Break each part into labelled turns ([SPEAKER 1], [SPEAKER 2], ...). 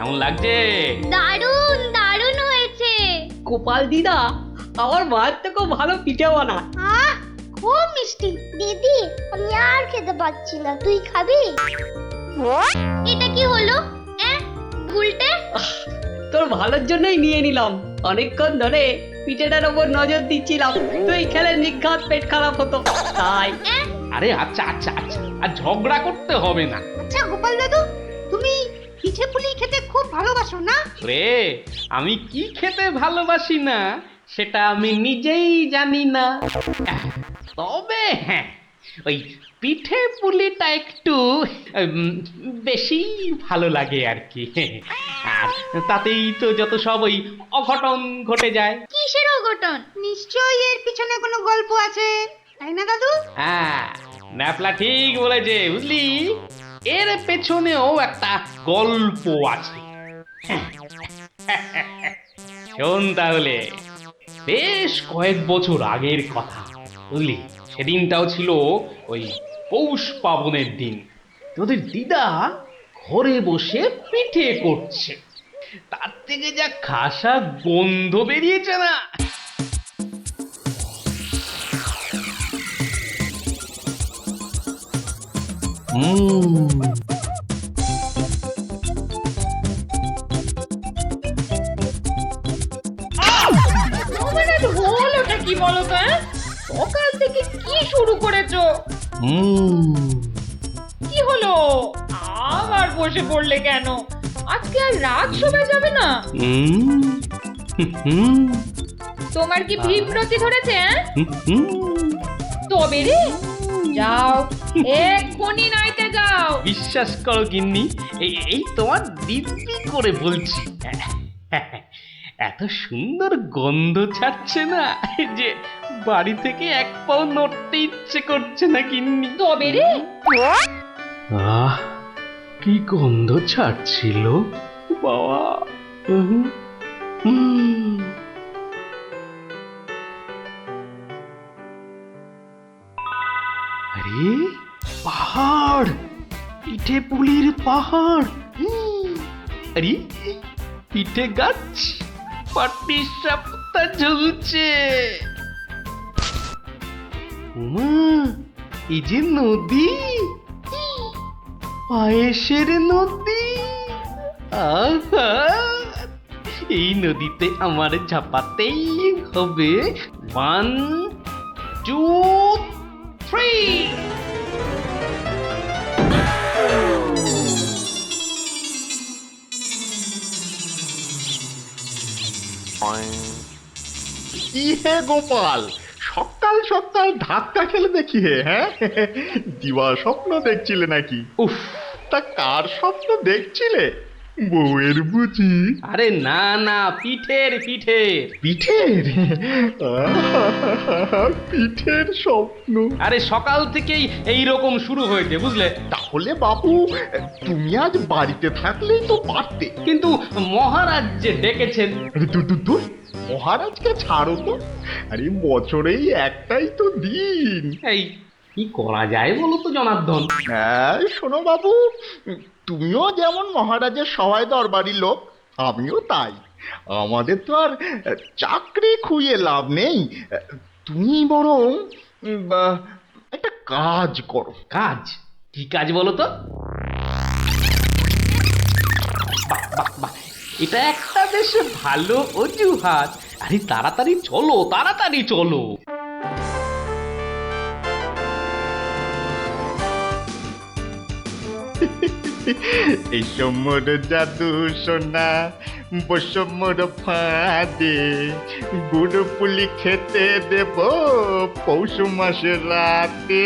[SPEAKER 1] কেমন লাগছে?
[SPEAKER 2] দারুণ দারুণ হয়েছে।
[SPEAKER 3] গোপাল দিদা আমার মায়ের থেকেও ভালো পিঠে বানায়।
[SPEAKER 2] আহ, খুব মিষ্টি। দিদি, আমি আর খেতে পাচ্ছি না, তুই খাবি? এটা কি হলো? উল্টে?
[SPEAKER 3] তোর ভালোর জন্যই নিয়ে নিলাম। অনেকক্ষণ ধরে পিঠেটার ওপর নজর দিচ্ছিলাম, তুই খেলে নিঘাত পেট খারাপ হতো তাই।
[SPEAKER 1] আরে আচ্ছা আচ্ছা আচ্ছা, আর ঝগড়া করতে হবে না।
[SPEAKER 4] আচ্ছা গোপাল দাদু, তুমি পিঠে পুলি খেতে খুব ভালোবাসো না?
[SPEAKER 1] রে, আমি কি খেতে ভালোবাসি না সেটা আমি নিজেই জানি না। তবে হ্যাঁ, ওই পিঠে পুলিটা একটু বেশি ভালো লাগে আর কি। আর তাতেই তো যত সব ওই অঘটন ঘটে যায়।
[SPEAKER 2] কিসের অঘটন?
[SPEAKER 4] নিশ্চয়ই এর পিছনে কোনো গল্প আছে, তাই না দাদু?
[SPEAKER 1] হ্যাঁ, ন্যাপলা ঠিক বলেছে, বুঝলি, এর পেছনেও একটা গল্প আছে। শোন তাহলে, বেশ কয়েক বছর আগের কথা, বুঝলি, সেদিনটাও ছিল ওই পৌষ পাবনের দিন। তোদের দিদা ঘরে বসে পিঠে করছে, তার থেকে যা খাসা গন্ধ বেরিয়েছে না।
[SPEAKER 5] হলোটা কি বলো তো? সকাল থেকে কি শুরু করেছো? কি হলো? আবার বসে পড়লে কেন? আজকে আর রাত শোভা যাবে না? তোমার কি বিব্রতি ধরেছে? তবে রে, যাও এক্ষুনি নাইতে যাও।
[SPEAKER 1] বিশ্বাস করো গিন্নি, এই তোমার দিব্যি করে বলছি, এত সুন্দর গন্ধ ছাড়ছে না যে বাড়ি থেকে এক পাও নড়তে ইচ্ছে করছে না গিন্নি।
[SPEAKER 5] তবে রে,
[SPEAKER 1] আহ, কি গন্ধ ছাড়ছিল বাবা। আরে পাহাড়, পিঠে পুলির পাহাড়। আরে পিঠে গাছ, পাটি সাপটা ঝুলছে। এই যে নদী, পায়েসের নদী। আহা, এই নদীতে আমার ঝাপাতেই হবে। 1 2 3।
[SPEAKER 6] কি হে গোপাল, সকাল সকাল ধাক্কা খেলে দেখি হে, হ্যাঁ? দিবা স্বপ্ন দেখছিলে নাকি?
[SPEAKER 1] উফ,
[SPEAKER 6] তা কার স্বপ্ন দেখছিলে? বউয়ের বুঝি?
[SPEAKER 1] আরে না না, পিঠের পিঠের।
[SPEAKER 6] পিঠের? পিঠের স্বপ্ন?
[SPEAKER 1] আরে সকাল থেকেই এই রকম শুরু হয়েছে, বুঝলে।
[SPEAKER 6] তাহলে বাবু, তুমি আজ বাড়িতে থাকলেই তো পারতে।
[SPEAKER 1] কিন্তু মহারাজ যে ডেকেছেন।
[SPEAKER 6] আরে দূর দূর দূর, মহারাজকে ছাড়ো তো। আরে বছরেই একটাই তো দিন।
[SPEAKER 1] এই কি করা যায় বলো তো জনার্দন?
[SPEAKER 6] হ্যাঁ শোনো বাবু, তুমিও যেমন মহারাজের সবাই দরবারি লোক, আমিও তাই। আমাদের তো আর চাকরি খুইয়ে লাভ নেই। তুমি বরং একটা কাজ করো।
[SPEAKER 1] কাজ? কি কাজ বলো তো? বাহ বাহ বাহ, এটা একটা বেশ ভালো অজুহাত। আরে তাড়াতাড়ি চলো, তাড়াতাড়ি চলো।
[SPEAKER 6] এই সমর জাদু সোনা বসমর ফাঁদে, গুড় পুলি খেতে দেব পৌষ মাসের রাতে।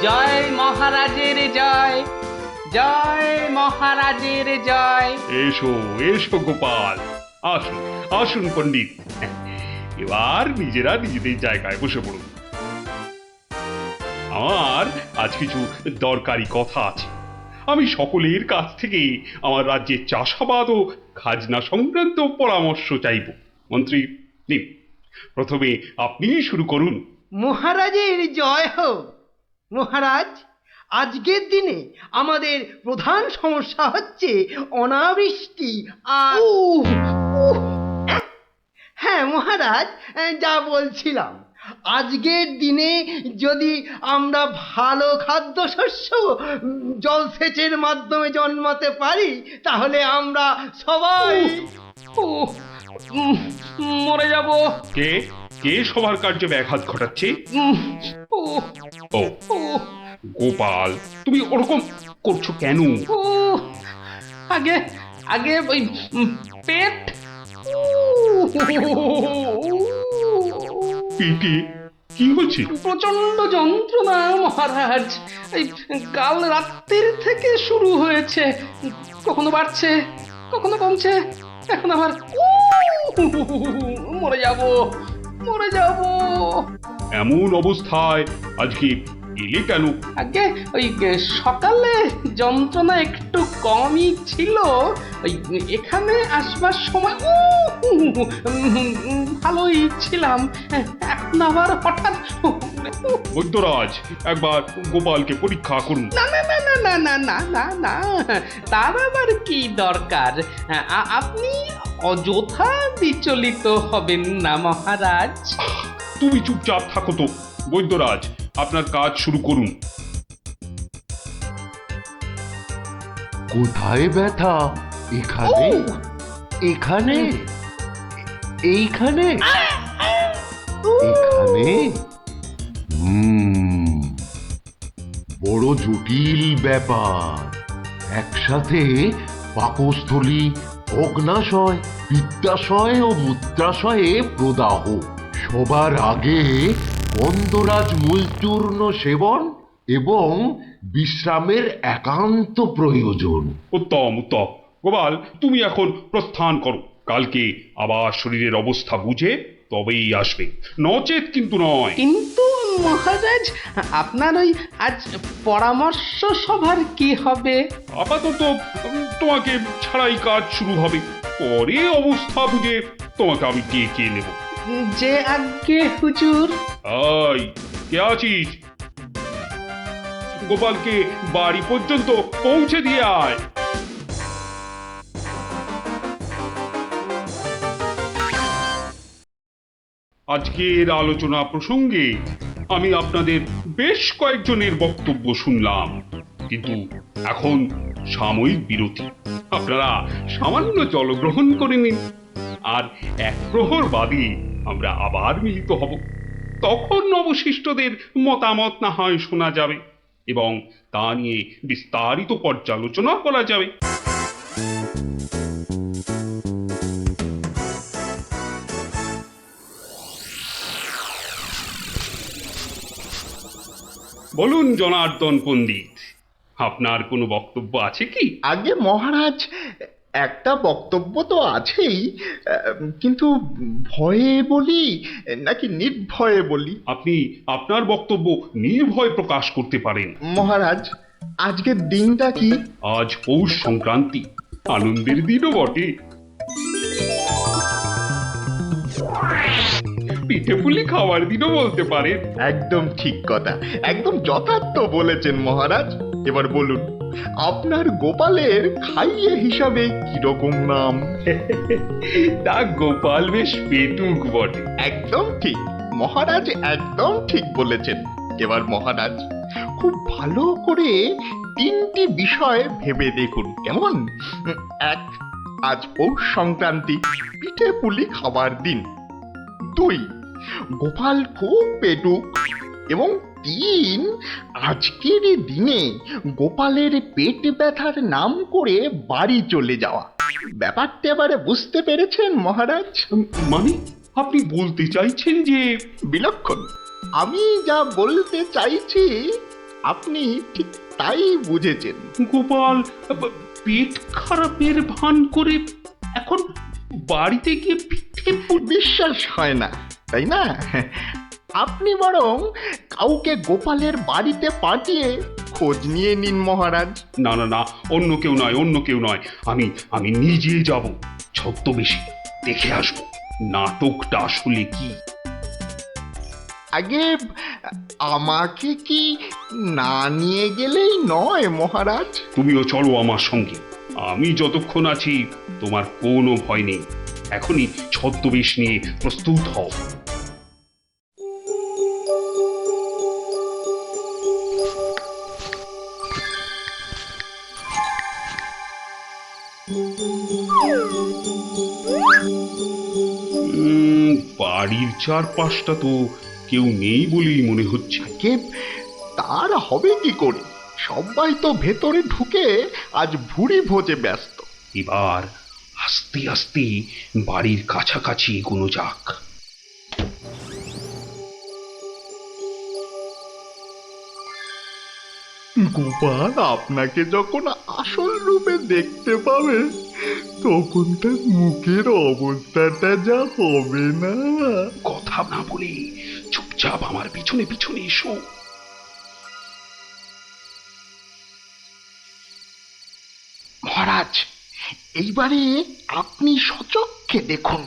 [SPEAKER 1] জয় মহারাজের জয়, জয় মহারাজের জয়।
[SPEAKER 7] এসো এসো গোপাল, আসুন আসুন পণ্ডিত, এবার নিজেরা নিজেদের জায়গায় বসে পড়ুন। আমার আজ কিছু দরকারি কথা আছে। আমি সকলের কাছ থেকে আমার রাজ্যের চাষাবাদ ও খাজনা সংক্রান্ত পরামর্শ চাইব। মন্ত্রী নিন, প্রথমে আপনিই শুরু করুন।
[SPEAKER 8] মহারাজের জয় হোক। মহারাজ, আজকের দিনে আমাদের প্রধান সমস্যা হচ্ছে অনাবৃষ্টি আর হ্যাঁ মহারাজ, যা বলছিলাম, আজকের দিনে যদি আমরা ভালো খাদ্যশস্য জলসেচের মাধ্যমে জন্মাতে পারি, তাহলে আমরা সবাই
[SPEAKER 1] উহ, উম, মরে যাব।
[SPEAKER 7] কে কে সবার কার্যে ব্যাঘাত ঘটাচ্ছে?
[SPEAKER 1] উহ, উহ,
[SPEAKER 7] ও
[SPEAKER 1] উহ,
[SPEAKER 7] গোপাল, তুমি ওরকম করছো কেন?
[SPEAKER 1] উহ, আগে আগে ওই পেট।
[SPEAKER 7] পেটে কি হয়েছে?
[SPEAKER 1] প্রচন্ড যন্ত্রণা মহারাজ। এই কাল রাত্রির থেকে শুরু হয়েছে, কখনো বাড়ছে কখনো কমছে, এখন আবার মরে যাব মরে যাব।
[SPEAKER 7] এমন অবস্থায় আজকে এলে কেন?
[SPEAKER 1] আগে ওই সকালে যন্ত্রণা একটু কমই ছিল, ওই এখানে আসবার সময় ভালোই ছিলাম, এখন আবার হঠাৎ
[SPEAKER 7] বৈদ্যরাজ, একবার গোপালকে পরীক্ষা করুন।
[SPEAKER 1] না না না না না না না না না, তার আবার কি দরকার? আপনি অযথা বিচলিত হবেন না মহারাজ।
[SPEAKER 7] তুমি চুপচাপ থাকো তো। বৈদ্যরাজ, আপনার কাজ শুরু করুন।
[SPEAKER 9] কোথায় ব্যথা? এখানে? এখানে? এইখানে? এখানে? বড় জটিল ব্যাপার। একসাথে পাকস্থলী, অগ্নাশয়, পিত্তাশয় ও মূত্রাশয়ে প্রদাহ। সবার আগে গন্ধরাজ মূলচূর্ণ সেবন এবং বিশ্রামের একান্ত প্রয়োজন।
[SPEAKER 7] উত্তম উত্তম। গোপাল, তুমি এখন প্রস্থান করো। কালকে আবার শরীরের অবস্থা বুঝে তবেই আসবে, নচেত কিন্তু নয়।
[SPEAKER 1] কিন্তু মহারাজ, আপনার ওই আজ পরামর্শ সভার কি হবে?
[SPEAKER 7] আপাতত তোমাকে ছাড়াই কাজ শুরু হবে, পরে অবস্থা বুঝে তোমাকে আমি ডেকে নেব।
[SPEAKER 1] যে আজ্ঞে হুজুর।
[SPEAKER 7] আই, কে আছিস? গোপালকে বাড়ি পর্যন্ত পৌঁছে দিয়ে আয়। আজকের আলোচনা প্রসঙ্গে আমি আপনাদের বেশ কয়েকজনের বক্তব্য শুনলাম, কিন্তু এখন সাময়িক বিরতি। আপনারা সামান্য জলগ্রহণ করে নিন, আর এক প্রহর বাদে আমরা আবার মিলিত হব। তখন অবশিষ্টদের মতামত না হয় শোনা যাবে এবং তা নিয়ে বিস্তারিত পর্যালোচনা করা যাবে। বলুন জনার্দন পণ্ডিত, আপনার কোনো বক্তব্য আছে কি?
[SPEAKER 6] আগে মহারাজ, একটা বক্তব্য তো আছেই, কিন্তু ভয়ে বলি নাকি নির্ভয়ে বলি?
[SPEAKER 7] আপনি আপনার বক্তব্য নির্ভয় প্রকাশ করতে পারেন।
[SPEAKER 6] মহারাজ, আজকের দিনটা কি?
[SPEAKER 7] আজ পৌষ সংক্রান্তি, আনন্দের দিনও বটে। পিঠে পুলি খাওয়ার দিনও বলতে পারেন।
[SPEAKER 6] একদম ঠিক কথা, একদম যথার্থ বলেছেন মহারাজ। এবার বলুন, আপনার গোপালের খাইয়ে হিসাবে কিরকম নাম?
[SPEAKER 7] তা গোপাল বেশ পেটুক বটে।
[SPEAKER 6] একদম ঠিক মহারাজ, একদম ঠিক বলেছেন। এবার মহারাজ, খুব ভালো করে তিনটি বিষয় ভেবে দেখুন, কেমন? এক, আজ পৌষ সংক্রান্তি, পিঠে পুলি খাবার দিন। দুই, গোপাল খুব পেটুক। এবং তিন, আজকের দিনে গোপালের পেট ব্যথার নাম করে বাড়ি চলে যাওয়া। ব্যাপারটা এবারে বুঝতে পেরেছেন মহারাজ?
[SPEAKER 7] মানে আপনি বলতে চাইছেন যে?
[SPEAKER 6] বিলক্ষণ। আমি যা বলতে চাইছি আপনি ঠিক তাই বুঝেছেন।
[SPEAKER 7] গোপাল পেট খারাপের ভান করে এখন বাড়িতে গিয়ে পিঠে
[SPEAKER 6] বিশ্বাস হয় না, তাই না? আপনি বরং কাউকে গোপালের বাড়িতে পাঠিয়ে খোঁজ নিয়ে নিন মহারাজ।
[SPEAKER 7] না না না, অন্য কেউ নয়, অন্য কেউ নয়, আমি নিজে যাব, ছদ্মবেশে দেখে আসবো। নাটকটা আসলে কি।
[SPEAKER 6] আগে আমাকে কি না নিয়ে গেলেই নয় মহারাজ?
[SPEAKER 7] তুমিও চলো আমার সঙ্গে। আমি যতক্ষণ আছি তোমার কোনো ভয় নেই। এখনই ছদ্মবেশ নিয়ে প্রস্তুত হও। বাড়ির চারপাশটা তো কেউ নেই বলেই মনে হচ্ছে।
[SPEAKER 6] কে তার হবে কি করে? সবাই তো ভেতরে ঢুকে আজ ভুরি ভোজে ব্যস্ত।
[SPEAKER 7] এবার আস্তে আস্তে বাড়ির কাছাকাছি এগোনো যাক।
[SPEAKER 6] গোপাল আপনাকে যখন আসল রূপে দেখতে পাবে তখন তার মুখের অবস্থাটা যা হবে না।
[SPEAKER 7] কথা না বলে চুপচাপ আমার পিছনে পিছনে এসো।
[SPEAKER 6] মহারাজ, এইবারে আপনি সচক্ষে দেখুন।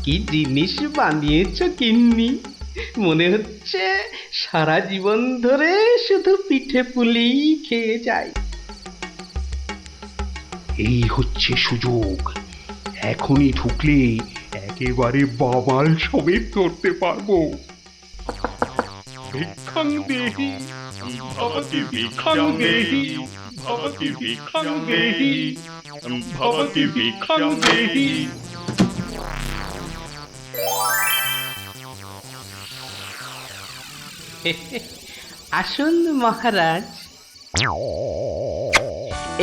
[SPEAKER 1] কি জিনিস বানিয়েছ গিন্নি! মনে হচ্ছে সারা জীবন ধরে শুধু পিঠে পুলি খেয়ে যাই।
[SPEAKER 7] এই হচ্ছে সুযোগ। এখনই ঢুকলে একেবারে বাবাল সমেত ধরতে পারবো। ভিক্ষাং দেহি ভবতি ভিক্ষাং দেহি ভবতি ভিক্ষাং দেহি ভবতি ভিক্ষাং দেহি।
[SPEAKER 1] আসুন মহারাজ,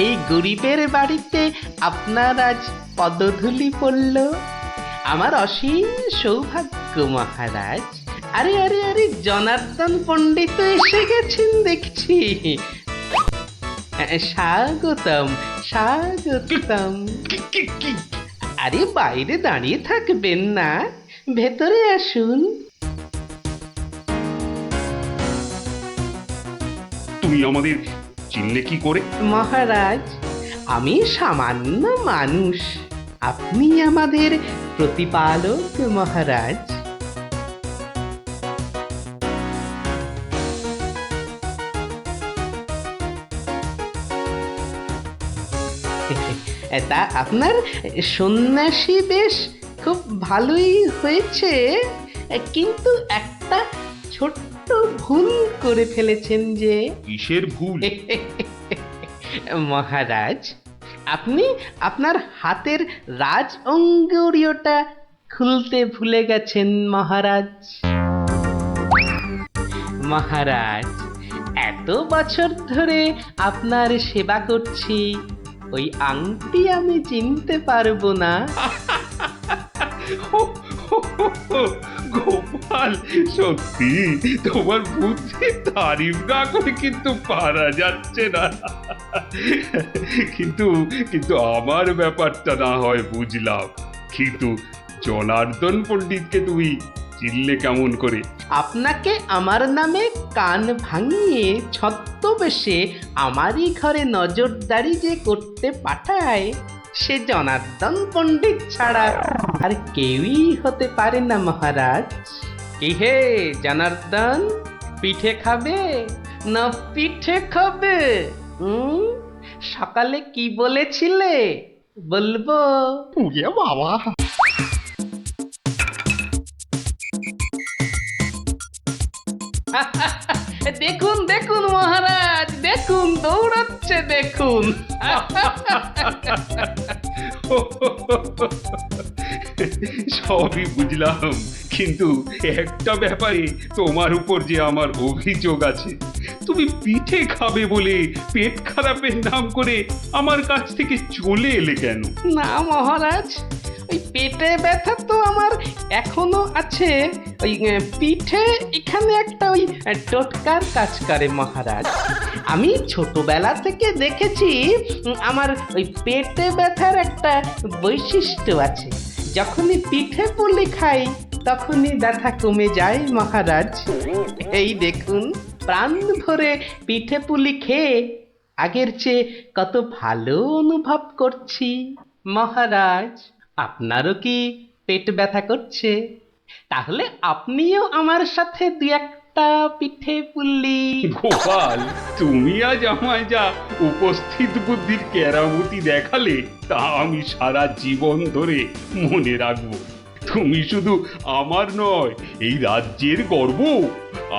[SPEAKER 1] এই গরিবের বাড়িতে আপনার আজ পদধূলি পড়ল। আমার অসীম সৌভাগ্য মহারাজ। আরে আরে আরে, জনার্দন পণ্ডিত এসে গেছেন দেখছি। স্বাগতম স্বাগতম। আরে বাইরে দাঁড়িয়ে থাকবেন না, ভেতরে আসুন।
[SPEAKER 7] তুমি আমাদের চিনলে কি করে?
[SPEAKER 1] মহারাজ, আমি সামান্য মানুষ, আপনি আমাদের প্রতিপালক মহারাজ। তা আপনার সন্ন্যাসী বেশ খুব ভালোই হয়েছে, কিন্তু একটা ছোট্ট ভুল করে ফেলেছেন যে।
[SPEAKER 7] কিসের ভুল?
[SPEAKER 1] মহারাজ, আপনি আপনার হাতের রাজ অঙ্গুরীয়টা খুলতে ভুলে গেছেন মহারাজ। মহারাজ, এত বছর ধরে আপনার সেবা করছি, ওই আংটি আমি চিনতে পারবো না?
[SPEAKER 7] গোপাল, সত্যি তোমার বুদ্ধি তারিফ না করে কিন্তু পারা যাচ্ছে না। কিন্তু কিন্তু আমার ব্যাপারটা না হয় বুঝলাম, কিন্তু জনার্দন পণ্ডিতকে তুমি চিনলে কেমন করে?
[SPEAKER 1] আপনাকে আমার নামে কান ভাঙিয়ে ছদ্মবেশে আমারই ঘরে নজরদারি যে করতে পাঠায়, সে জনার্দন পণ্ডিত ছাড়া আর কেউই হতে পারে না মহারাজ। কি হে জনার্দন, পিঠে খাবে না পিঠে খাবে? সকালে কি বলেছিলে বলবো?
[SPEAKER 6] পুড়িয়ে বাবা!
[SPEAKER 1] দেখুন দেখুন মহারাজ, দেখুন দৌড়াচ্ছে দেখুন।
[SPEAKER 7] সবই বুঝলাম, কিন্তু একটা ব্যাপারে তোমার উপর যে আমার অভিযোগ আছে। তুমি পিঠে খাবে বলে পেট খারাপের নাম করে আমার কাছ থেকে চলে এলে কেন?
[SPEAKER 1] না মহারাজ, ওই পেটে ব্যথা তো আমার এখনো আছে। ওই পিঠে এখানে একটা ওই টোটকার কাজ করে মহারাজ। আমি ছোটবেলা থেকে দেখেছি আমার ওই পেটে ব্যথার একটা বৈশিষ্ট্য আছে। যখনই পিঠে পুলি খাই তখনই ব্যথা কমে যায় মহারাজ। এই দেখুন, প্রাণ ভরে পিঠে পুলি খেয়ে আগের চেয়ে কত ভালো অনুভব করছি। মহারাজ, আপনারও কি পেট ব্যথা করছে? তাহলে আপনিও আমার সাথে দু একটা পিঠে পুলি।
[SPEAKER 7] গোপাল, তুমি আজ আমায় যা উপস্থিত বুদ্ধির কেরামতি দেখালে তা আমি সারা জীবন ধরে মনে রাখবো। তুমি শুধু আমার নয়, এই রাজ্যের গর্ব।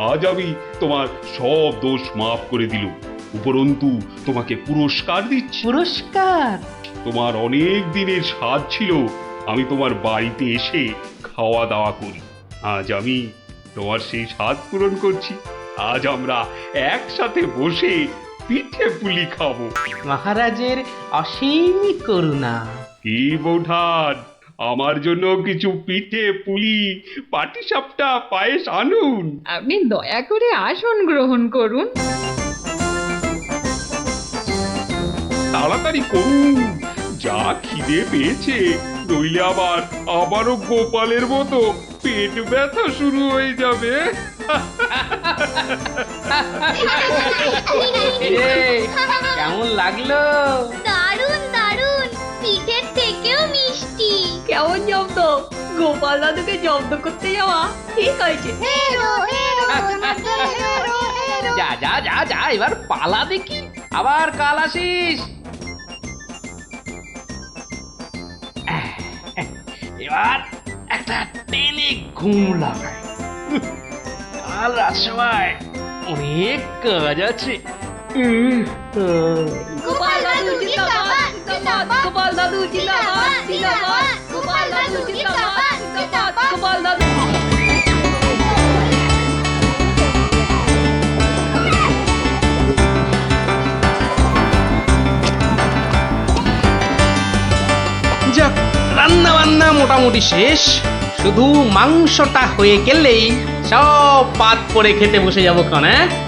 [SPEAKER 7] আজ আমি তোমার সব দোষ মাফ করে দিলুম, উপরন্তু তোমাকে পুরস্কার দিচ্ছি।
[SPEAKER 1] পুরস্কার?
[SPEAKER 7] তোমার অনেক দিনের স্বাদ ছিল আমি তোমার বাড়িতে এসে খাওয়া দাওয়া করি। আজ আমি তোমার সেই স্বাদ পূরণ করছি। আজ আমরা একসাথে বসে পিঠে পুলি খাবো।
[SPEAKER 1] মহারাজের অসীম করুণা।
[SPEAKER 7] কি বৌঠান, আমার জন্য কিছু পিঠে পুলি পাটিসাপটা পায়েস আনুন।
[SPEAKER 5] আপনি দয়া করে আসন গ্রহণ করুন।
[SPEAKER 7] তাড়াতাড়ি করুন, যা খিদে পেয়েছে, নইলে আবারও গোপালের মতো পেট ব্যথা শুরু হয়ে যাবে।
[SPEAKER 1] কেমন লাগলো?
[SPEAKER 2] দারুণ দারুণ, পিঠের থেকেও মিষ্টি।
[SPEAKER 3] কেমন জব্দ? গোপাল দাদুকে জব্দ করতে যাওয়া ঠিক হয়েছে।
[SPEAKER 1] যা যা যা যা, এবার পালা দেখি, আবার কাল আসিস। এবার একটা টেনে ঘুম লাগাই। কাল রাত সময় অনেক কাজ আছে।
[SPEAKER 2] গোপাল দাদু জিন্দাবাদ, জিন্দাবাদ।
[SPEAKER 3] গোপাল দাদু জিন্দাবাদ, জিন্দাবাদ।
[SPEAKER 2] গোপাল দাদু জিন্দাবাদ, জিন্দাবাদ।
[SPEAKER 3] গোপাল দাদু।
[SPEAKER 1] যাক, রান্না বান্না মোটামুটি শেষ, শুধু মাংসটা হয়ে গেলেই সব পাত করে খেতে বসে যাবো ক্ষণ।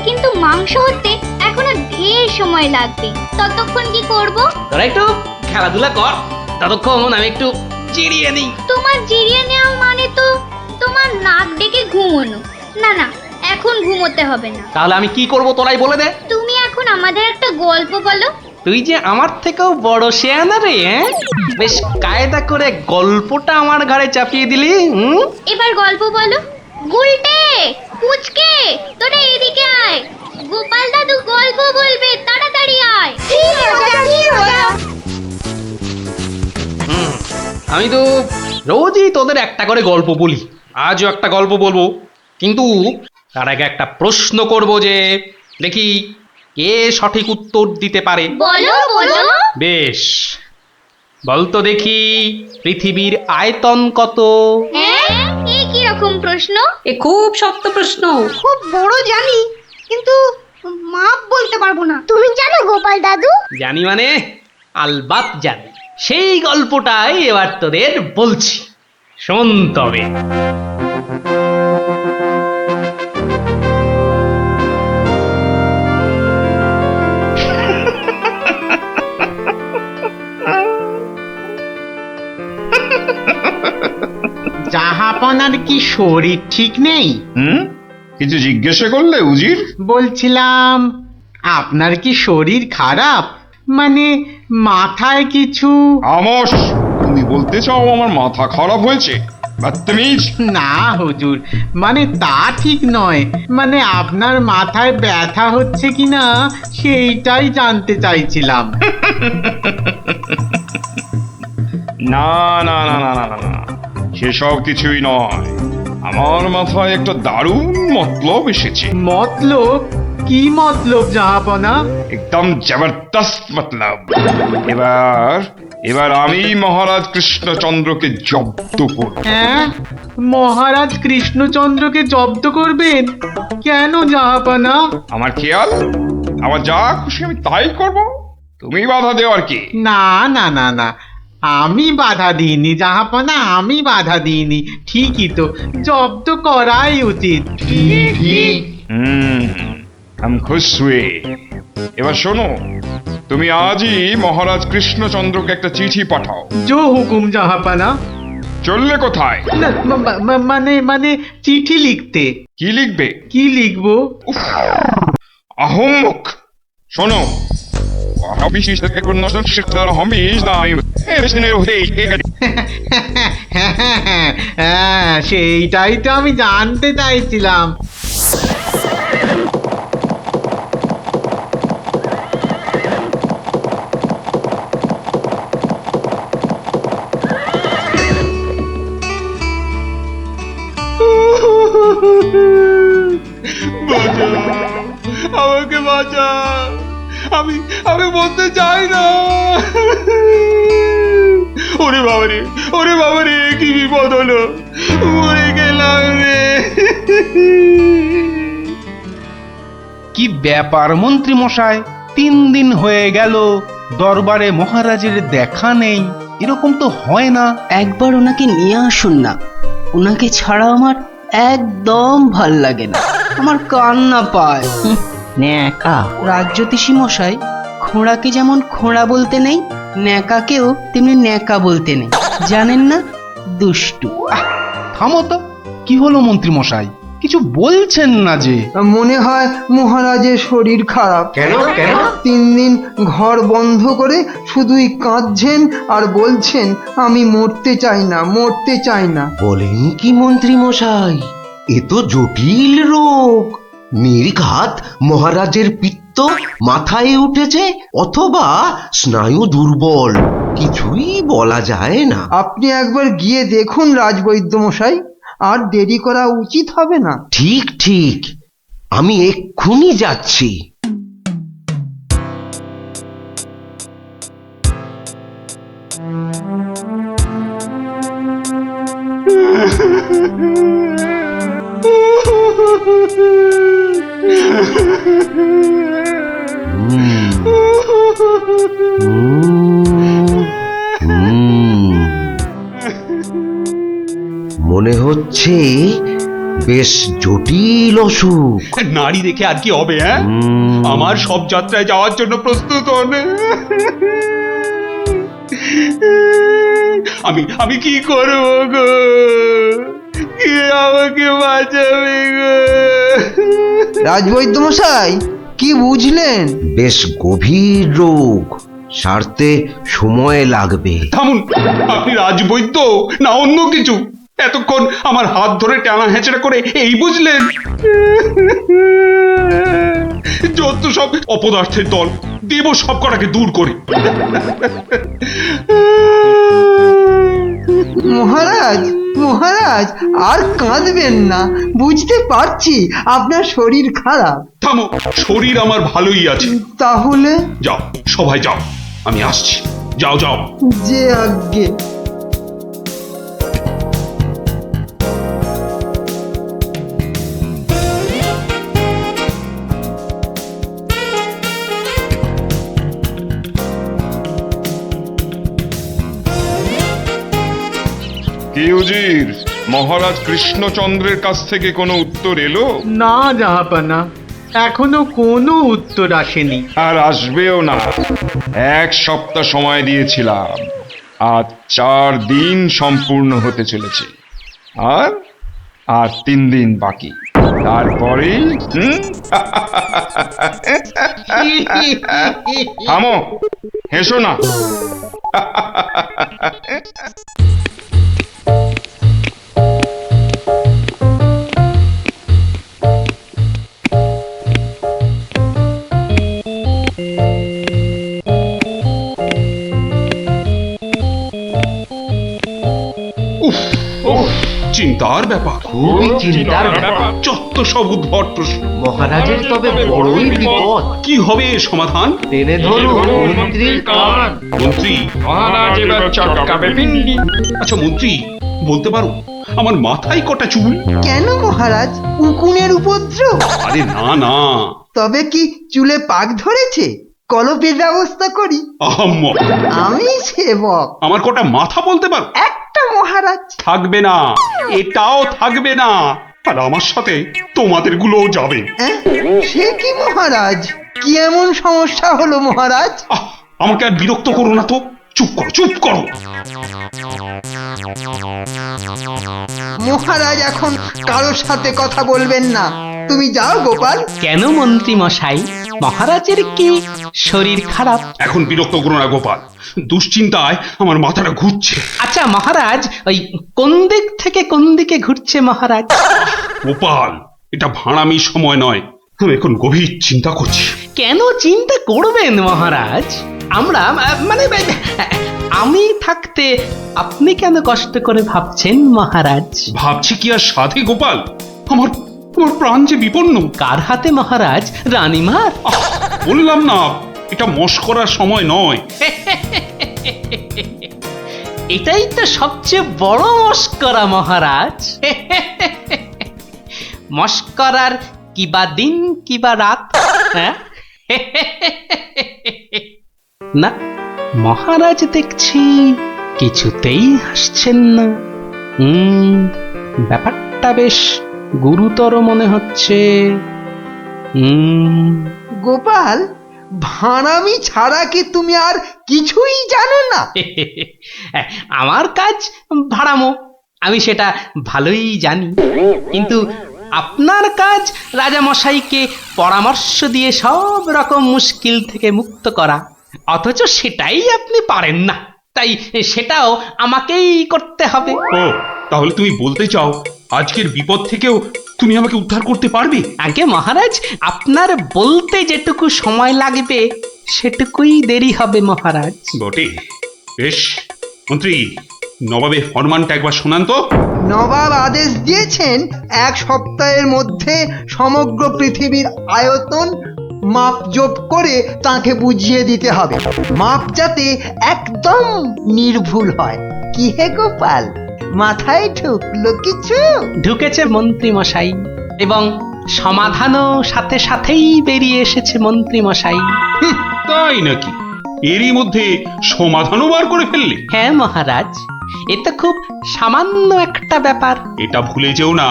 [SPEAKER 2] কিন্তু মাংস হতে এখনো ঢের সময় লাগবে, ততক্ষণ কি করব?
[SPEAKER 1] তোরা একটু খেলাধুলা কর, ততক্ষণ আমি একটু জিরিয়ে নিই।
[SPEAKER 2] তোমার জিরিয়ে নেওয়া মানে তো তোমার নাক ডেকে ঘুমোনো। না না, এখন ঘুমোতে হবে না।
[SPEAKER 1] তাহলে আমি কি করব তোরাই বলে দে।
[SPEAKER 2] তুমি এখন আমাদের একটা গল্প বলো।
[SPEAKER 1] তুই যে আমার থেকেও বড় শেয়ানা রে, বেশ কায়দা করে গল্পটা আমার ঘাড়ে চাপিয়ে দিলি।
[SPEAKER 2] এবার গল্প বলো। গুলটে, পুচকে, তোরা এদিকে আয়। গোপাল দাদু গল্প বলবে, তাড়াতাড়ি আয়।
[SPEAKER 1] আমি তো রোজই তোদের একটা করে গল্প বলি, আজও একটা গল্প বলবো, কিন্তু তার আগে একটা প্রশ্ন করব, যে দেখি কে সঠিক উত্তর দিতে পারে।
[SPEAKER 2] বলো বলো।
[SPEAKER 1] বেশ, বলতো দেখি পৃথিবীর আয়তন কত?
[SPEAKER 2] হ্যাঁ, এই কি রকম প্রশ্ন?
[SPEAKER 3] এ খুব শক্ত প্রশ্ন।
[SPEAKER 4] খুব বড় জানি, কিন্তু মাপ বলতে পারবো না।
[SPEAKER 2] তুমি জানো গোপাল দাদু?
[SPEAKER 1] জানি মানে আলবাত জানি। সেই গল্পটাই এবার তোদের বলছি, শোন তবে।
[SPEAKER 10] জাহাপনার কি শরীর ঠিক নেই?
[SPEAKER 6] কিছু জিজ্ঞাসা করলে উজির?
[SPEAKER 10] বলছিলাম আপনার কি শরীর খারাপ, মানে মাথায় কিছু?
[SPEAKER 6] আমস, তুমি বলতে চাও আমার মাথা খারাপ হয়েছে? বদতমিজ।
[SPEAKER 10] না হুজুর, মানে তা ঠিক নয়, মানে আপনার মাথায় ব্যথা হচ্ছে কিনা সেইটাই জানতে চাইছিলাম।
[SPEAKER 6] না না না না না না, সেসব কিছুই নয়। আমার মাথায় একটা দারুণ মতলব এসেছে।
[SPEAKER 10] মতলব? কি মতলব জাহাপনা?
[SPEAKER 6] একদম জবরদস্ত মতলব। এবার আমি মহারাজ কৃষ্ণচন্দ্রকে জব্দ করব।
[SPEAKER 10] হ্যাঁ, মহারাজ কৃষ্ণচন্দ্রকে জব্দ করবেন? কেন জাহাপনা?
[SPEAKER 6] আমার খেয়াল, আমার যা খুশি আমি তাই করব, তুমি বাধা দেওয়ার কি?
[SPEAKER 10] না না না না, আমি বাধা দিইনি জাহাপনা, আমি বাধা দিইনি। ঠিকই তো, জব্দ করাই উচিত।
[SPEAKER 6] हम खुश हुए। এবার শোনো, তুমি আজই মহারাজ কৃষ্ণচন্দ্রকে একটা চিঠি পাঠাও।
[SPEAKER 10] জো হুকুম জাহাপনা।
[SPEAKER 11] চললে কোথায়?
[SPEAKER 10] না মানে চিঠি লিখতে।
[SPEAKER 11] কি লিখবে?
[SPEAKER 10] কি লিখবো?
[SPEAKER 11] আহম্মক! শোনো,
[SPEAKER 10] হ্যাঁ, সেইটাই তো আমি জানতে চাইছিলাম।
[SPEAKER 7] আমাকে বাঁচা, আমি বলতে চাই না। ওরে বাবারে কি বিপদ হলো, মরে গেলাম রে।
[SPEAKER 1] কি ব্যাপার মন্ত্রী মশাই, 3 দিন হয়ে গেল দরবারে মহারাজের দেখা নেই। এরকম তো হয় না।
[SPEAKER 3] একবার ওনাকে নিয়ে আসুন না, ওনাকে ছাড়া আমার একদম ভাল লাগে না, আমার কান্না পায়। ন্যাকা রাজ্যতীষী মশাই, খোঁড়াকে যেমন খোঁড়া বলতে নেই, ন্যাকাকেও তেমনি ন্যাকা বলতে নেই, জানেন না? দুষ্টু।
[SPEAKER 1] থামো তো, কি হলো মন্ত্রী মশাই, কিছু বলছেন না যে?
[SPEAKER 8] মনে হয় মহারাজের শরীর খারাপ।
[SPEAKER 9] কেন?
[SPEAKER 8] 3 দিন ঘর বন্ধ করে শুধুই কাঁদছেন আর বলছেন আমি মরতে চাই না।
[SPEAKER 9] বলেন কি মন্ত্রী মশাই, এ তো জটিল রোগ। নির্ঘাত মহারাজের পিত্ত মাথায় উঠেছে, অথবা স্নায়ু দুর্বল, কিছুই বলা যায় না।
[SPEAKER 8] আপনি একবার গিয়ে দেখুন রাজবৈদ্য মশাই, আর দেরি করা উচিত হবে না।
[SPEAKER 9] ঠিক, আমি এক্ষুনি যাচ্ছি। মনে হচ্ছে বেশ জটিল অসুখ।
[SPEAKER 7] নারী দেখে আর কি হবে? হ্যাঁ, আমার সব যাত্রায় যাওয়ার জন্য প্রস্তুত হন। আমি কি করব গো? কে আমাকে বাঁচাবে গো?
[SPEAKER 8] রাজবৈদ্য মশাই, কি বুঝলেন?
[SPEAKER 9] বেশ গভীর রোগ, সারতে সময় লাগবে।
[SPEAKER 7] থামুন, আপনি রাজবৈদ্য না অন্য কিছু? এতক্ষণ আমার হাত ধরে টানা হেঁচড়া করে এই বুঝলেন? যত সব অপদার্থের দল, দেব সব কটাকে দূর করে।
[SPEAKER 8] মহারাজ আর কাঁদবেন না, বুঝতে পারছি আপনার শরীর খারাপ।
[SPEAKER 7] থামো, শরীর আমার ভালোই আছে।
[SPEAKER 8] তাহলে
[SPEAKER 7] যাও, সবাই যাও, আমি আসছি। যাও।
[SPEAKER 8] যে আজ্ঞে।
[SPEAKER 11] কি উজির, মহারাজ কৃষ্ণচন্দ্রের কাছ থেকে কোনো উত্তর এলো?
[SPEAKER 10] না জাহাপানা, এখনো কোনো উত্তর আসেনি।
[SPEAKER 11] আর আসবেও না। 1 সপ্তাহ সময় দিয়েছিলাম, আজ 4 দিন সম্পূর্ণ হতে চলেছে, আর 3 দিন বাকি। তারপরেই থামো, হেসো না।
[SPEAKER 7] চিন্তার ব্যাপার,
[SPEAKER 9] খুবই চিন্তার ব্যাপার।
[SPEAKER 7] যত সব উদ্ভট প্রশ্ন।
[SPEAKER 9] মহারাজের তবে বড়ই বিপদ।
[SPEAKER 7] কি হবে এর সমাধান?
[SPEAKER 9] টেনে ধরুন মন্ত্রীর কান।
[SPEAKER 7] মন্ত্রী,
[SPEAKER 11] মহারাজ এবার চটকাবে পিণ্ডি।
[SPEAKER 7] আচ্ছা মন্ত্রী, বলতে পারো আমার মাথায় কটা চুল?
[SPEAKER 8] কেন মহারাজ, উকুনের উপদ্রব?
[SPEAKER 7] আরে না।
[SPEAKER 8] তবে কি চুলে পাক ধরেছে? কলপের ব্যবস্থা করি।
[SPEAKER 7] আহাম্মক!
[SPEAKER 8] আমি সেবক।
[SPEAKER 7] আমার কটা মাথা বলতে পারো?
[SPEAKER 8] একটা মহারাজ।
[SPEAKER 7] থাকবে না, এটাও থাকবে না, আর আমার সাথে তোমাদের গুলোও যাবে।
[SPEAKER 8] সে কি মহারাজ, কি এমন সমস্যা হলো মহারাজ?
[SPEAKER 7] আমাকে আর বিরক্ত করো না তো, চুপ করো।
[SPEAKER 8] মহারাজ এখন কারোর সাথে কথা বলবেন না। তুমি যাও গোপাল।
[SPEAKER 1] কেন মন্ত্রী মশাই, মহারাজের কি শরীর খারাপ?
[SPEAKER 7] এখন বিরক্ত করো না গোপাল, দুশ্চিন্তায় আমার মাথাটা ঘুরছে।
[SPEAKER 1] আচ্ছা মহারাজ, ওই কোন দিক থেকে কোন দিকে ঘুরছে মহারাজ?
[SPEAKER 7] গোপাল, এটা ভাড়ামি সময় নয়, আমি এখন গভীর চিন্তা করছি।
[SPEAKER 1] কেন চিন্তা করবেন মহারাজ? আমরা মানে আমি থাকতে আপনি কেন কষ্ট করে ভাবছেন মহারাজ?
[SPEAKER 7] ভাবছি কি আর সাধে গোপাল, আমার আমার প্রাণ যে বিপন্ন।
[SPEAKER 1] কার হাতে মহারাজ? রানীমার?
[SPEAKER 7] বললাম না, এটা মশকরার সময় নয়।
[SPEAKER 1] এটাই তো সবচেয়ে বড় মস্করা মহারাজ। মস্করার কিবা দিন কিবা রাত? হ্যাঁ? না, মহারাজ দেখছি কিছুতেই হাসছেন না। ব্যাপারটা বেশ গুরুতর মনে হচ্ছে।
[SPEAKER 8] গোপাল, ভাঁড়ামি ছাড়া কি তুমি আর কিছুই জানো না?
[SPEAKER 1] আমার কাজ ভাড়ামো, আমি সেটা ভালোই জানি, কিন্তু আপনার কাজ রাজামশাইকে পরামর্শ দিয়ে সব রকম মুশকিল থেকে মুক্ত করা, অথচ সেটাই আপনি পারেন না, তাই সেটাও আমাকেই করতে হবে।
[SPEAKER 7] ও, তাহলে তুমি বলতে চাও আজকের বিপদ থেকেও তুমি আমাকে উদ্ধার করতে পারবে?
[SPEAKER 1] আগে মহারাজ, আপনার বলতে যেটুকু সময় লাগবে সেটুকুই দেরি হবে মহারাজ।
[SPEAKER 7] বটে, বেশ। মন্ত্রী, নবাবের ফরমানটা একবার শোনান তো।
[SPEAKER 8] নবাব আদেশ দিয়েছেন 1 সপ্তাহের মধ্যে সমগ্র পৃথিবীর আয়তন মাপজোপ করে তাকে বুঝিয়ে দিতে হবে। মাপ যাতে একদম নির্ভুল হয়। কি হে গোপাল, মাথায় ঢুকলো কিছু?
[SPEAKER 1] ঢুকেছে মন্ত্রী মশাই, এবং সমাধানও সাথে সাথেই বেরিয়ে এসেছে মন্ত্রী মশাই।
[SPEAKER 7] তাই নাকি? এরই মধ্যে সমাধানও বার করে ফেললে?
[SPEAKER 1] হ্যাঁ মহারাজ, এ তো খুব সামান্য একটা ব্যাপার।
[SPEAKER 7] এটা ভুলে যেও না,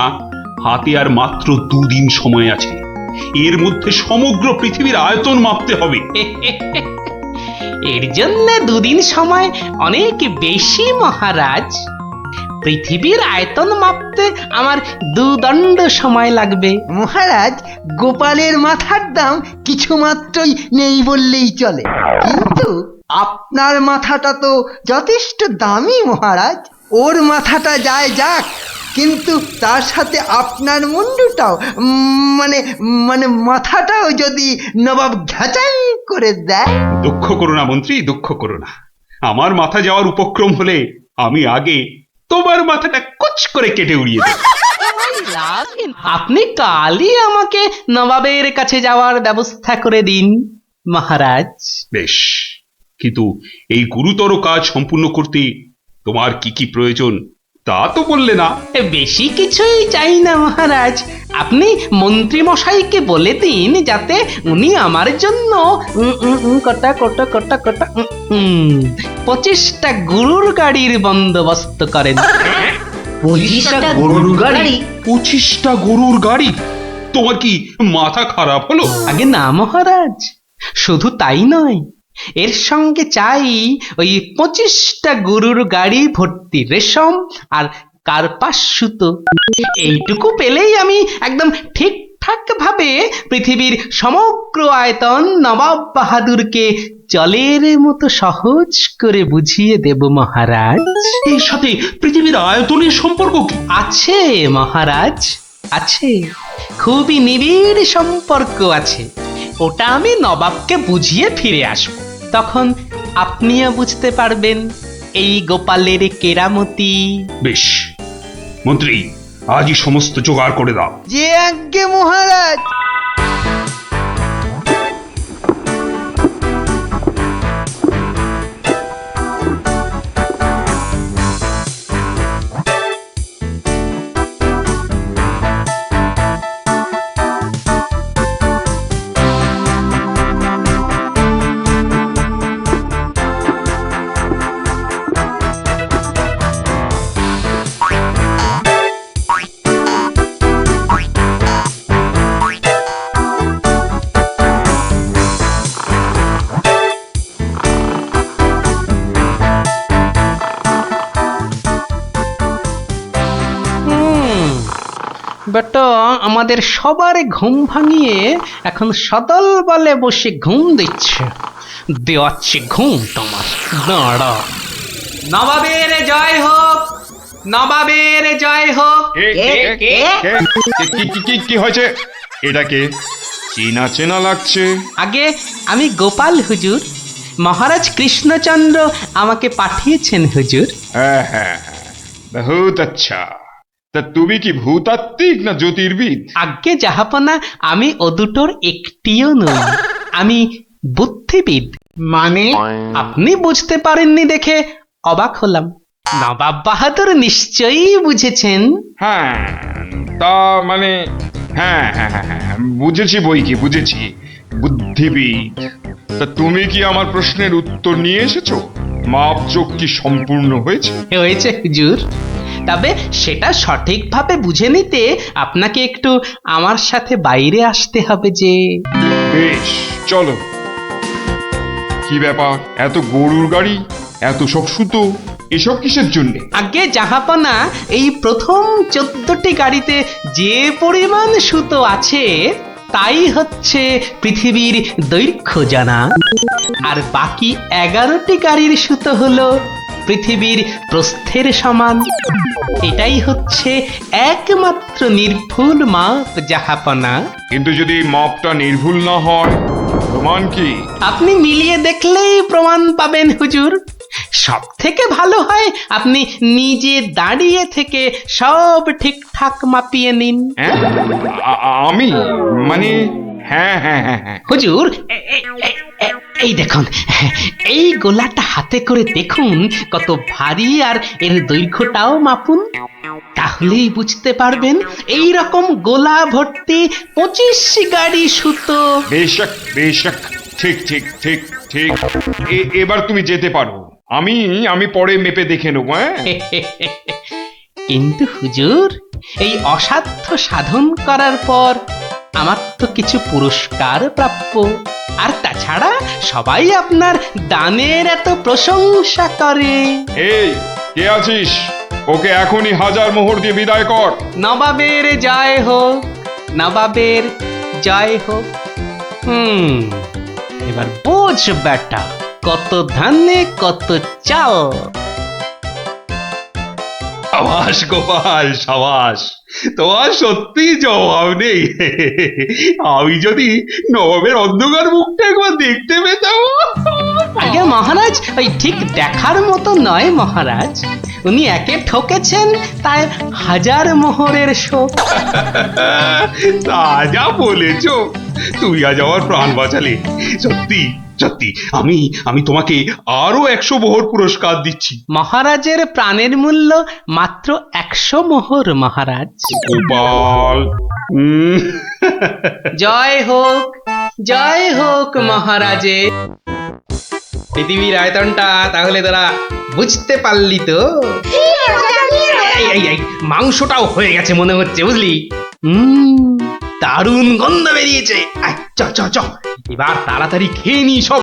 [SPEAKER 7] হাতে আর মাত্র 2 দিন সময় আছে। এর মধ্যে সমগ্র পৃথিবীর আয়তন মাপতে হবে।
[SPEAKER 1] এর জন্য 2 দিন সময় অনেক বেশি মহারাজ। পৃথিবীর আয়তন মাপতে আমার 2 দণ্ড সময় লাগবে।
[SPEAKER 8] মহারাজ, গোপালের মাথার দাম কিছু মাত্রই নেই বললেই চলে, কিন্তু আপনার মাথাটা তো যথেষ্ট দামি মহারাজ। ওর মাথাটা যায় যাক, কিন্তু তার সাথে আপনার মুন্ডুটাও মানে মানে মাথাটাও যদি নবাব ঘ্যাচাং করে দেয়।
[SPEAKER 7] দুঃখ করো না মন্ত্রী, দুঃখ করো না। আমার মাথা যাওয়ার উপক্রম হলে আমি আগে তোমার মাথাটা কুচ করে কেটে উড়িয়ে দেব।
[SPEAKER 1] আপনি কালই আমাকে নবাবের কাছে যাওয়ার ব্যবস্থা করে দিন মহারাজ।
[SPEAKER 7] বেশ, কিন্তু এই গুরুতর কাজ সম্পূর্ণ করতে তোমার কি কি প্রয়োজন তা তো বললে না।
[SPEAKER 1] বেশি কিছুই চাই না মহারাজ, আপনি মন্ত্রী মশাইকে বলে দিন যাতে উনি আমার জন্য কটা 25টা গরুর গাড়ির বন্দোবস্ত করেন।
[SPEAKER 3] 25টা গরুর গাড়ি?
[SPEAKER 7] 25টা গরুর গাড়ি? তোমার কি মাথা খারাপ হলো?
[SPEAKER 1] আগে না মহারাজ, শুধু তাই নয়, এর সঙ্গে চাই ওই 25টা গরুর গাড়ি ভর্তি রেশম আর কার্পাস সুতো। এইটুকু পেলেই আমি একদম ঠিকঠাক ভাবে পৃথিবীর সমগ্র আয়তন নবাব বাহাদুরকে জলের মতো সহজ করে বুঝিয়ে দেব মহারাজ।
[SPEAKER 7] এর সাথে পৃথিবীর আয়তনের সম্পর্ক কি?
[SPEAKER 1] আছে মহারাজ, আছে, খুবই নিবিড় সম্পর্ক আছে। ওটা আমি নবাবকে বুঝিয়ে ফিরে আসব, তখন আপনিও বুঝতে পারবেন এই গোপালের কেরামতি।
[SPEAKER 7] বেশ মন্ত্রী, আজই সমস্ত জোগাড় করে দাও।
[SPEAKER 8] যে আজ্ঞে মহারাজ।
[SPEAKER 3] বেটা আমাদের সবার ঘুম ভাঙিয়ে এখন সদল বলে বসে ঘুম দিচ্ছে। দেওয়াচ্ছে ঘুম তোমার, দাঁড়া। নবাবের জয় হোক, নবাবের জয় হোক।
[SPEAKER 11] কি হয়েছে? এটাকে চেনা চেনা লাগছে।
[SPEAKER 3] আগে আমি গোপাল হুজুর, মহারাজ কৃষ্ণচন্দ্র আমাকে পাঠিয়েছেন হুজুর।
[SPEAKER 11] হ্যাঁ হ্যাঁ হ্যাঁ, বহুত আচ্ছা। তা তুমি কি ভূতাত্ত্বিক না জ্যোতির্বিদ?
[SPEAKER 3] আজ্ঞে জাহাপনা, আমি ও দুটোর একটিও নই, আমি বুদ্ধিবিদ।
[SPEAKER 10] মানে
[SPEAKER 3] আপনি বুঝতে পারেননি দেখে অবাক হলাম। নবাব বাহাদুর নিশ্চয়ই বুঝেছেন।
[SPEAKER 11] হ্যাঁ, তা মানে হ্যাঁ হ্যাঁ হ্যাঁ হ্যাঁ, বুঝেছি বই কি, বুঝেছি, বুদ্ধিবিদ। তা তুমি কি আমার প্রশ্নের উত্তর নিয়ে এসেছো? মাপযোগ কি সম্পূর্ণ হয়েছে?
[SPEAKER 3] হয়েছে হুজুর, তবে সেটা সঠিকভাবে বুঝে নিতে আপনাকে একটু আমার সাথে বাইরে আসতে হবে যে।
[SPEAKER 11] বেশ, চলো। কি ব্যাপার, এত গরুর গাড়ি, এত সব সুতো, এসব কিসের জন্য?
[SPEAKER 3] আগে জাহাপনা, এই প্রথম 14টি গাড়িতে যে পরিমাণ সুতো আছে তাই হচ্ছে পৃথিবীর দৈর্ঘ্য জানা, আর বাকি 11টি গাড়ির সুতো হলো পৃথিবীর প্রস্থের সমান। এটাই হচ্ছে একমাত্র নির্ভুল মাপ জাহাপনা।
[SPEAKER 11] কিন্তু যদি মাপটা নির্ভুল না হয়, প্রমাণ কি?
[SPEAKER 3] আপনি মিলিয়ে দেখলেই প্রমাণ পাবেন হুজুর। সব থেকে ভালো হয় আপনি নিজে দাঁড়িয়ে থেকে সব ঠিকঠাক মাপিয়ে নিন।
[SPEAKER 11] হ্যাঁ? আমি মানে হ্যাঁ হ্যাঁ হ্যাঁ হ্যাঁ
[SPEAKER 3] হুজুর, এই দেখুন, এই গোলাটা হাতে করে দেখুন কত ভারী, আর এর দৈর্ঘ্যটাও মাপুন, তাহলেই বুঝতে পারবেন এই রকম গোলা ভর্তি 25 গাড়ি সুতো।
[SPEAKER 11] বেশক বেশক, ঠিক ঠিক ঠিক ঠিক। এবার তুমি যেতে পারো, আমি পরে মেপে দেখে নেবো। হ্যাঁ,
[SPEAKER 3] কিন্তু হুজুর, এই অসাধ্য সাধন করার পর আমার তো কিছু পুরস্কার প্রাপ্য, আর তাছাড়া সবাই আপনার দানের এত প্রশংসা করে।
[SPEAKER 11] এই কে আছিস? ওকে এখনই 1000 মোহর দিয়ে বিদায় কর।
[SPEAKER 3] নবাবের জয় হোক, নবাবের জয় হোক। এবার বোঝ বেটা, কত ধানে কত চাল।
[SPEAKER 7] সাবাস গোপাল, সাবাস, তোমার সত্যি জবাব নেই। আমি যদি নবাবের অন্ধকার মুখটা একবার দেখতে পেতাম।
[SPEAKER 3] আগে মহারাজ, ওই ঠিক দেখার মতো নয় মহারাজ, উনি একে ঠকেছেন তাই 1000 মোহরের শোক।
[SPEAKER 7] তা যা বলেছ, তুমি আজ আমার প্রাণ বাঁচালে। সত্যি সত্যি, আমি তোমাকে আরো 100 মোহর পুরস্কার দিচ্ছি।
[SPEAKER 3] মহারাজের প্রাণের মূল্য মাত্র 100 মোহর মহারাজ।
[SPEAKER 7] গোপাল,
[SPEAKER 3] জয় হোক, জয় হোক মহারাজের। পৃথিবীর আয়তনটা তাহলে তোরা বুঝতে পারলি তো? এই মাংসটাও হয়ে গেছে মনে হচ্ছে, বুঝলি? দারুণ গন্ধ বেরিয়েছে। চ চ চ, এবার তাড়াতাড়ি খেয়ে নি সব।